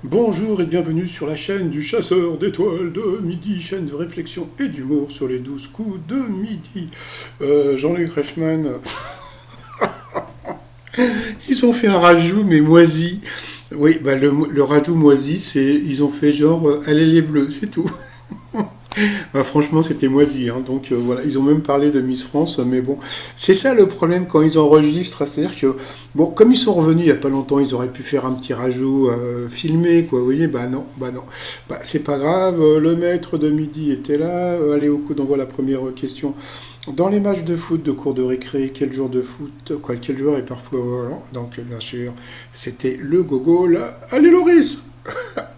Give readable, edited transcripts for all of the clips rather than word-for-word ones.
Bonjour et bienvenue sur la chaîne du chasseur d'étoiles de midi, chaîne de réflexion et d'humour sur les 12 coups de midi. Jean-Luc Reichmann, ils ont fait un rajout mais moisi. Oui, bah le rajout moisi, ils ont fait genre allez les bleus, c'est tout. Ah, franchement, c'était moisi, hein. Donc voilà, ils ont même parlé de Miss France, mais bon, c'est ça le problème quand ils enregistrent, c'est-à-dire que, bon, comme ils sont revenus il y a pas longtemps, ils auraient pu faire un petit rajout filmé, quoi, vous voyez, bah non, bah c'est pas grave, le maître de midi était là, allez au coup d'envoi la première question. Dans les matchs de foot de cours de récré, quel jour de foot, quoi, quel joueur est parfois volant, donc bien sûr, c'était le gogol, allez Loris!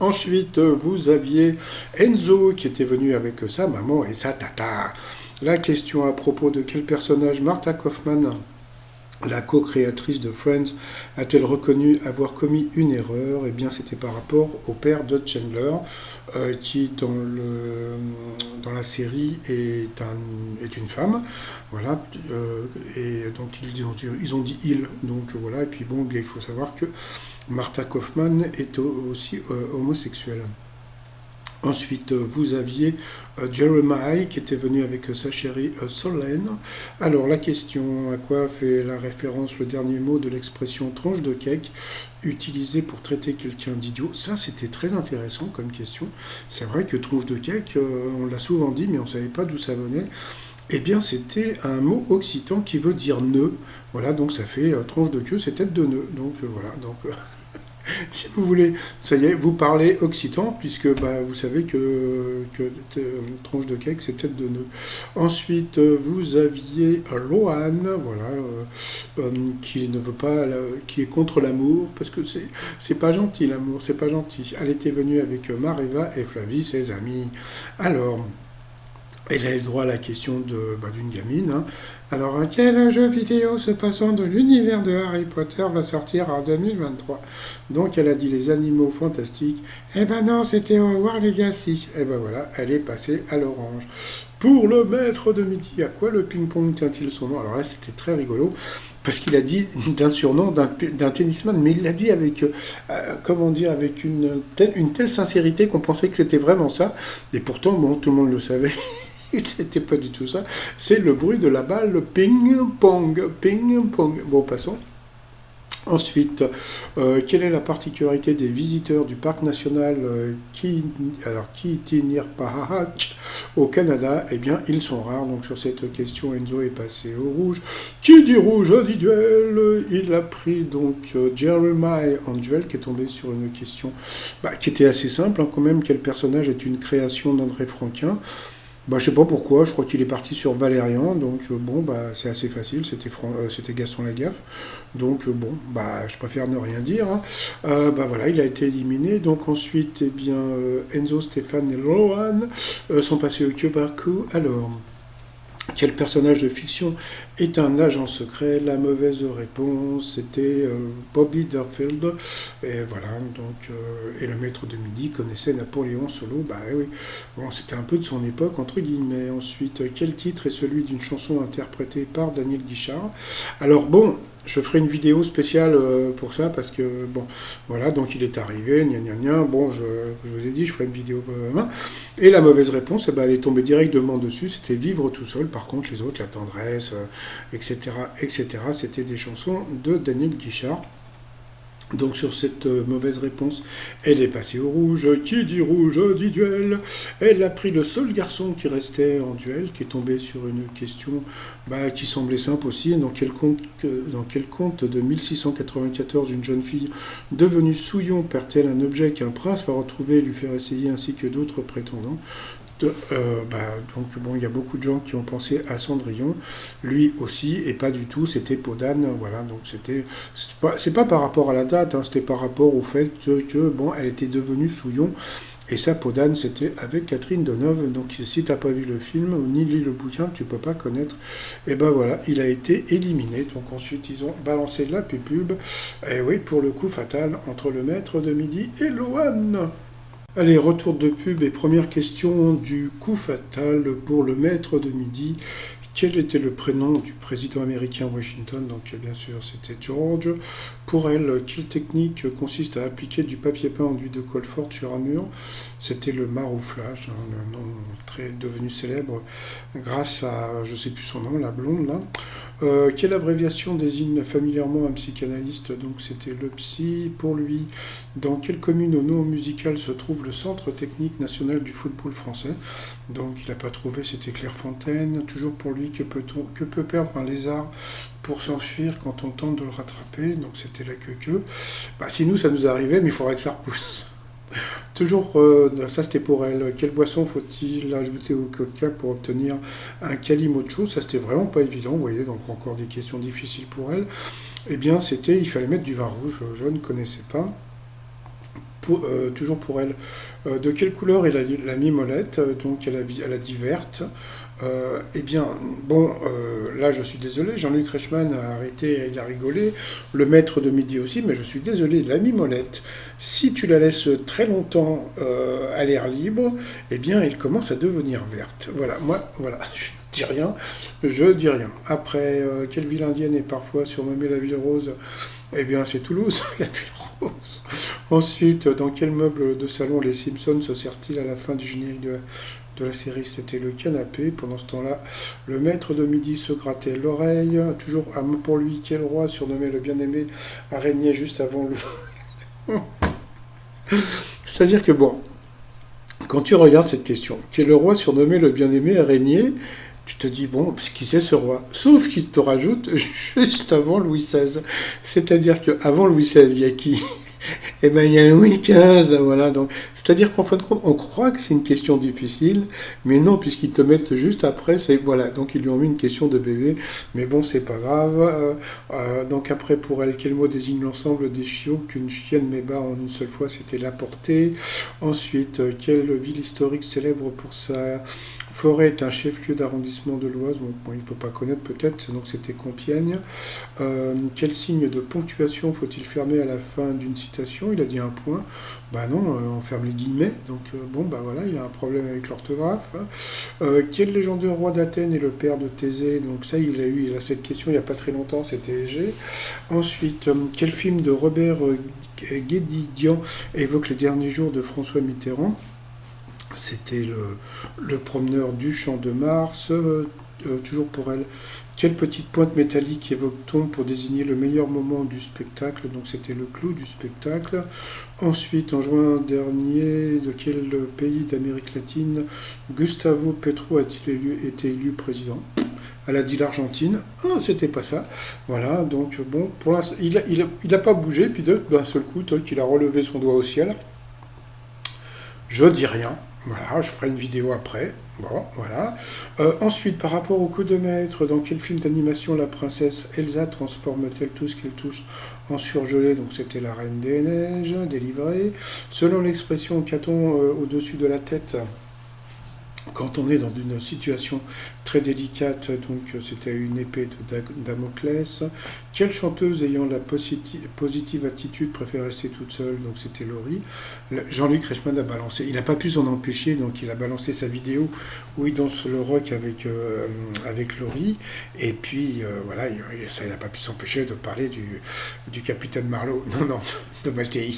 Ensuite, vous aviez Enzo qui était venu avec sa maman et sa tata. La question à propos de quel personnage Martha Kaufman, la co-créatrice de Friends, a-t-elle reconnu avoir commis une erreur? Eh bien, c'était par rapport au père de Chandler, qui dans la série est une femme. Voilà. Et donc, ils ont dit il. Donc, voilà. Et puis, bon, bien, il faut savoir que Martha Kaufman est aussi homosexuelle. Ensuite, vous aviez Jeremiah qui était venu avec sa chérie Solène. Alors, la question, à quoi fait la référence le dernier mot de l'expression tronche de cake utilisée pour traiter quelqu'un d'idiot? Ça, c'était très intéressant comme question. C'est vrai que tronche de cake, on l'a souvent dit, mais on ne savait pas d'où ça venait. Eh bien, c'était un mot occitan qui veut dire nœud. Voilà, donc ça fait tronche de queue, c'est tête de nœud. Donc voilà, donc si vous voulez, ça y est, vous parlez occitan, puisque bah, vous savez que tronche de cake, c'est tête de nœud. Ensuite, vous aviez Lohan, voilà, qui ne veut pas, qui est contre l'amour, parce que c'est pas gentil l'amour, c'est pas gentil. Elle était venue avec Mareva et Flavie, ses amis. Alors, elle a eu le droit à la question d'une gamine, hein. Alors, quel jeu vidéo se passant de l'univers de Harry Potter va sortir en 2023? Donc, elle a dit les animaux fantastiques. Eh ben non, c'était Hogwarts Legacy. Eh ben voilà, elle est passée à l'orange. Pour le maître de midi, à quoi le ping-pong tient-il son nom? Alors là, c'était très rigolo, parce qu'il a dit d'un surnom d'un tennisman, mais il l'a dit avec, comment dire, avec une telle sincérité qu'on pensait que c'était vraiment ça. Et pourtant, bon, tout le monde le savait. C'était pas du tout ça. C'est le bruit de la balle ping-pong. Ping-pong. Bon, passons. Ensuite, quelle est la particularité des visiteurs du parc national Kitinirpahach au Canada? Eh bien, ils sont rares. Donc, sur cette question, Enzo est passé au rouge. Qui dit rouge dit duel? Il a pris donc Jeremiah en duel, qui est tombé sur une question qui était assez simple, hein, quand même. Quel personnage est une création d'André Franquin? Bah, je sais pas pourquoi, je crois qu'il est parti sur Valérian, donc bon, bah, c'est assez facile, c'était Gaston Lagaffe, donc bon, bah, je préfère ne rien dire, hein. Bah voilà, il a été éliminé, donc ensuite, eh bien, Enzo, Stéphane et Rohan sont passés au Kyobaku. Alors, quel personnage de fiction est un agent secret? La mauvaise réponse, c'était Bobby Darfield. Et voilà, donc, et le maître de midi connaissait Napoléon Solo. Bah oui, bon, c'était un peu de son époque, entre guillemets. Ensuite, quel titre est celui d'une chanson interprétée par Daniel Guichard? Alors bon, je ferai une vidéo spéciale pour ça parce que, bon, voilà, donc il est arrivé, gna gna gna. Bon, je vous ai dit, je ferai une vidéo. Et la mauvaise réponse, eh ben, elle est tombée directement dessus, c'était Vivre tout seul. Par contre, les autres, La tendresse, etc., etc., c'était des chansons de Daniel Guichard. Donc sur cette mauvaise réponse, elle est passée au rouge. Qui dit rouge dit duel. Elle a pris le seul garçon qui restait en duel, qui est tombé sur une question qui semblait simple aussi. Dans quel conte de 1694 une jeune fille devenue souillon perd-elle un objet qu'un prince va retrouver et lui faire essayer ainsi que d'autres prétendants? Donc bon, il y a beaucoup de gens qui ont pensé à Cendrillon, lui aussi, et pas du tout, c'était Podane, voilà, donc c'est pas par rapport à la date, hein, c'était par rapport au fait que, bon, elle était devenue Souillon, et ça, Podane, c'était avec Catherine Deneuve, donc si t'as pas vu le film, ou ni lu le bouquin, tu peux pas connaître, et ben voilà, il a été éliminé, donc ensuite ils ont balancé de la pub, et oui, pour le coup fatal, entre le maître de midi et Lohan. Allez, retour de pub et première question du coup fatal pour le maître de midi. Quel était le prénom du président américain Washington? Donc bien sûr c'était George. Pour elle, quelle technique consiste à appliquer du papier peint enduit de colle forte sur un mur? C'était le marouflage, hein, le nom très devenu célèbre grâce à, je sais plus son nom, la blonde là. Quelle abréviation désigne familièrement un psychanalyste? Donc c'était le psy. Pour lui, dans quelle commune au nom musical se trouve le Centre technique national du football français? Donc il n'a pas trouvé, c'était Clairefontaine. Toujours pour lui, que peut perdre un lézard pour s'enfuir quand on tente de le rattraper? Donc c'était la queue. Bah, si nous ça nous arrivait, mais il faudrait que ça repousse. Toujours, ça c'était pour elle. Quelle boisson faut-il ajouter au coca pour obtenir un calimocho? Ça c'était vraiment pas évident, vous voyez, donc encore des questions difficiles pour elle. Eh bien, c'était, il fallait mettre du vin rouge, je ne connaissais pas. Toujours pour elle, de quelle couleur est la mimolette? Donc elle a dit verte. Eh bien, bon, là je suis désolé, Jean-Luc Reichmann a arrêté, il a rigolé, le maître de midi aussi, mais je suis désolé, la mimolette, si tu la laisses très longtemps à l'air libre, eh bien elle commence à devenir verte. Voilà, moi, voilà, je dis rien. Après, quelle ville indienne est parfois surnommée la ville rose? Eh bien, c'est Toulouse, la ville rose. Ensuite, dans quel meuble de salon les Simpsons se servent-ils à la fin du générique de la série? C'était le canapé. Pendant ce temps-là, le maître de midi se grattait l'oreille. Toujours pour lui, quel roi surnommé le bien-aimé a régné juste avant le... C'est-à-dire que bon, quand tu regardes cette question, quel roi surnommé le bien-aimé a régné, tu te dis, bon, qui c'est ce roi? Sauf qu'il te rajoute juste avant Louis XVI. C'est-à-dire qu'avant Louis XVI, il y a qui? Eh ben, il y a Louis XV, voilà. Donc, c'est-à-dire qu'en fin de compte, on croit que c'est une question difficile, mais non, puisqu'ils te mettent juste après, c'est voilà. Donc, ils lui ont mis une question de bébé, mais bon, c'est pas grave. Donc, après, pour elle, quel mot désigne l'ensemble des chiots qu'une chienne met bas en une seule fois? C'était la portée. Ensuite, quelle ville historique célèbre pour sa forêt est un chef-lieu d'arrondissement de l'Oise? Bon, il ne peut pas connaître peut-être, donc c'était Compiègne. Quel signe de ponctuation faut-il fermer à la fin d'une citation? Il a dit un point. Bah non, on ferme les guillemets. Donc bon, bah voilà, il a un problème avec l'orthographe. Quel légendaire roi d'Athènes est le père de Thésée? Donc ça, il a cette question il n'y a pas très longtemps, c'était Égée. Ensuite, quel film de Robert Guédiguian évoque les derniers jours de François Mitterrand? C'était le promeneur du Champ de Mars. Toujours pour elle. Quelle petite pointe métallique évoque-t-on pour désigner le meilleur moment du spectacle? Donc c'était le clou du spectacle. Ensuite, en juin dernier, de quel pays d'Amérique latine Gustavo Petro a-t-il été élu président? Elle a dit l'Argentine. Ah, c'était pas ça. Voilà, donc bon, pour l'instant, il a pas bougé, puis d'un seul coup, il a relevé son doigt au ciel. Je dis rien. Voilà, je ferai une vidéo après. Bon, voilà. Ensuite, par rapport au coup de maître, dans quel film d'animation la princesse Elsa transforme-t-elle tout ce qu'elle touche en surgelé? Donc c'était la Reine des Neiges, délivrée. Selon l'expression qu'a-t-on au-dessus de la tête quand on est dans une situation très délicate, donc c'était une épée de Damoclès. Quelle chanteuse ayant la positive attitude préfère rester toute seule? Donc c'était Laurie. Jean-Luc Reichmann a balancé, il n'a pas pu s'en empêcher, donc il a balancé sa vidéo où il danse le rock avec Laurie. Et puis voilà, ça, il n'a pas pu s'empêcher de parler du capitaine Marlowe. Non, non, de Mattei.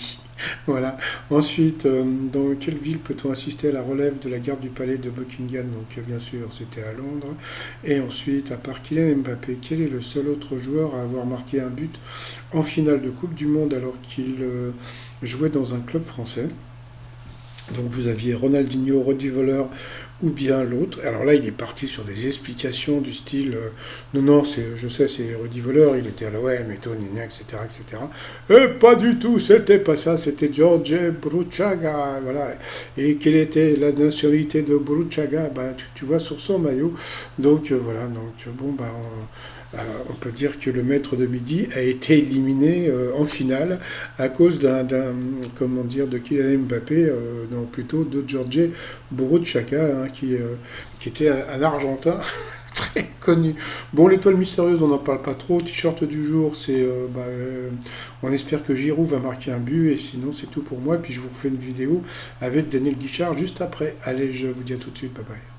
Voilà. Ensuite, dans quelle ville peut-on assister à la relève de la garde du palais de Buckingham? Donc, bien sûr, c'était à Londres. Et ensuite, à part Kylian Mbappé, quel est le seul autre joueur à avoir marqué un but en finale de Coupe du Monde alors qu'il jouait dans un club français? Donc vous aviez Ronaldinho, Rudi Völler ou bien l'autre. Alors là, il est parti sur des explications du style non, non, je sais, c'est Rudi Völler, il était à l'OM et tout, etc., etc. Et pas du tout, c'était pas ça, c'était George Bruchaga, voilà. Et quelle était la nationalité de Bruchaga? Bah, tu vois sur son maillot. Donc voilà, donc bon, bah, on peut dire que le maître de midi a été éliminé en finale à cause comment dire, de Kylian Mbappé, non plutôt de George Buruchaka, hein, qui était un Argentin très connu. Bon, l'étoile mystérieuse, on n'en parle pas trop. T-shirt du jour, c'est, on espère que Giroud va marquer un but, et sinon c'est tout pour moi. Puis je vous refais une vidéo avec Daniel Guichard juste après. Allez, je vous dis à tout de suite, bye bye.